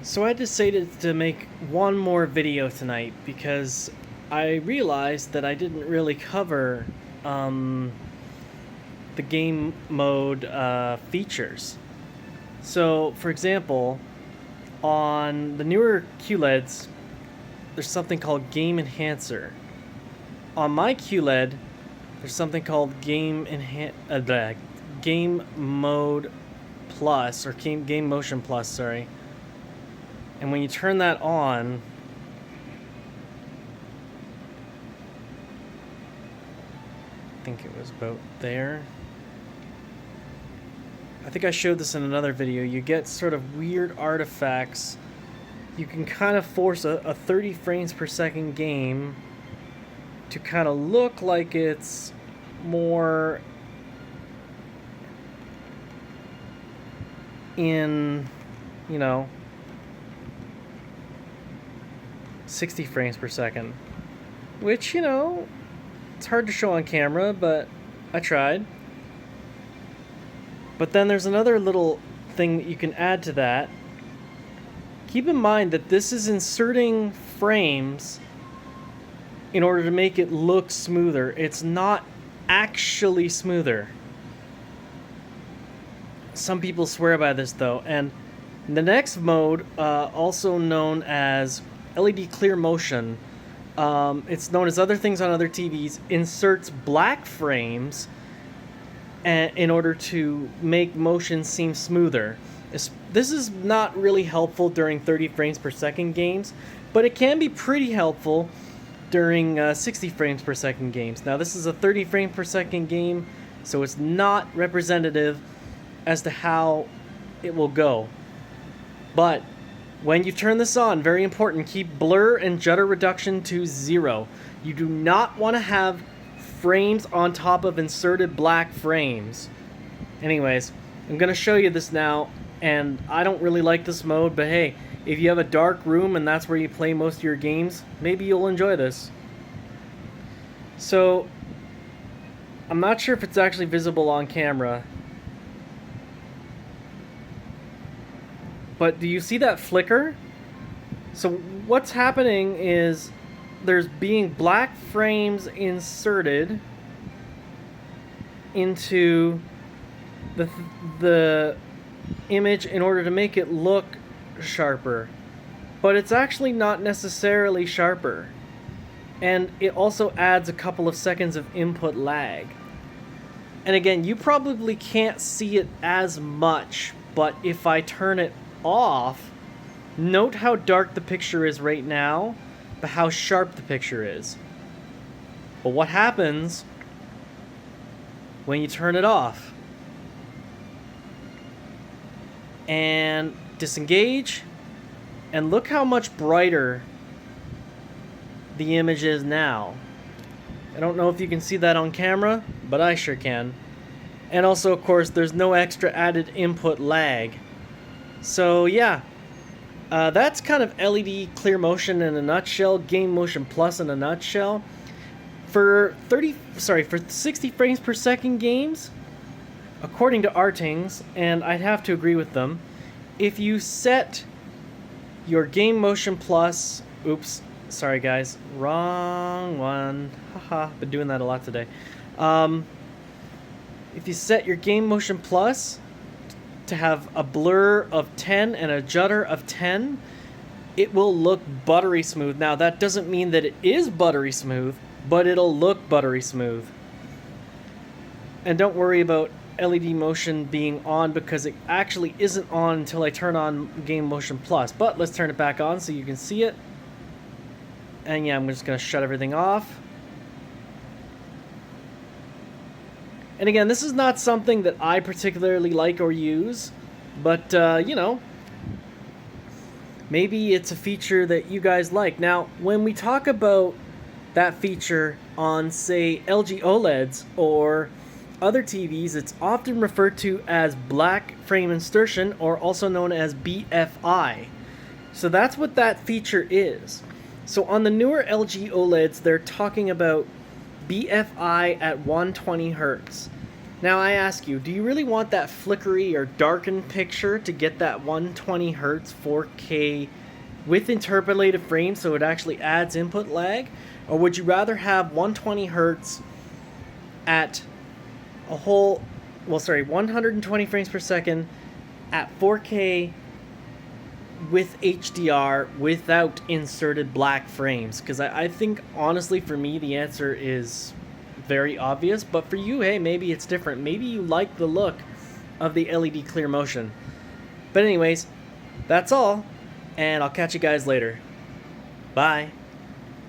So I decided to make one more video tonight because I realized that I didn't really cover um, the game mode features. So, for example, on the newer QLEDs, there's something called Game Enhancer. On my QLED, there's something called Game Mode Plus, or Game Motion Plus, sorry. And when you turn that on, I think it was about there. I think I showed this in another video. You get sort of weird artifacts. You can kind of force a 30 frames per second game to kind of look like it's more in, 60 frames per second. Which, it's hard to show on camera, but I tried. But then there's another little thing that you can add to that. Keep in mind that this is inserting frames in order to make it look smoother. It's not actually smoother. Some people swear by this though, and the next mode, also known as LED Clear Motion, it's known as other things on other TVs, inserts black frames in order to make motion seem smoother. This is not really helpful during 30 frames per second games, but it can be pretty helpful during 60 frames per second games. Now this is a 30 frame per second game, so it's not representative as to how it will go. But when you turn this on, very important, keep blur and judder reduction to 0. You do not want to have frames on top of inserted black frames. Anyways, I'm going to show you this now, and I don't really like this mode, but hey, if you have a dark room and that's where you play most of your games, maybe you'll enjoy this. So, I'm not sure if it's actually visible on camera, but do you see that flicker? So what's happening is there's being black frames inserted into the image in order to make it look sharper. But it's actually not necessarily sharper. And it also adds a couple of seconds of input lag. And again, you probably can't see it as much, but if I turn it off, note how dark the picture is right now, but how sharp the picture is. But what happens when you turn it off? And disengage, and look how much brighter the image is now. I don't know if you can see that on camera, but I sure can. And also, of course, there's no extra added input lag. So yeah, that's kind of LED Clear Motion in a nutshell, Game Motion Plus in a nutshell. For 60 frames per second games, according to Artings, and I'd have to agree with them, if you set your Game Motion Plus, oops, sorry guys, wrong one, haha, been doing that a lot today. If you set your Game Motion Plus to have a blur of 10 and a judder of 10, it will look buttery smooth. Now that doesn't mean that it is buttery smooth, but it'll look buttery smooth. And don't worry about LED motion being on, because it actually isn't on until I turn on Game Motion Plus. But let's turn it back on so you can see it. And yeah, I'm just going to shut everything off. And again, this is not something that I particularly like or use, but, maybe it's a feature that you guys like. Now, when we talk about that feature on, say, LG OLEDs or other TVs, it's often referred to as black frame insertion, or also known as BFI. So that's what that feature is. So on the newer LG OLEDs, they're talking about BFI at 120 Hertz. Now I ask you, do you really want that flickery or darkened picture to get that 120 Hz 4K with interpolated frames so it actually adds input lag? Or would you rather have 120 Hz at 120 frames per second at 4K with HDR without inserted black frames? Because I think, honestly, for me, the answer is very obvious, but for you, hey, maybe it's different. Maybe you like the look of the LED clear motion. But anyways, that's all, and I'll catch you guys later. Bye.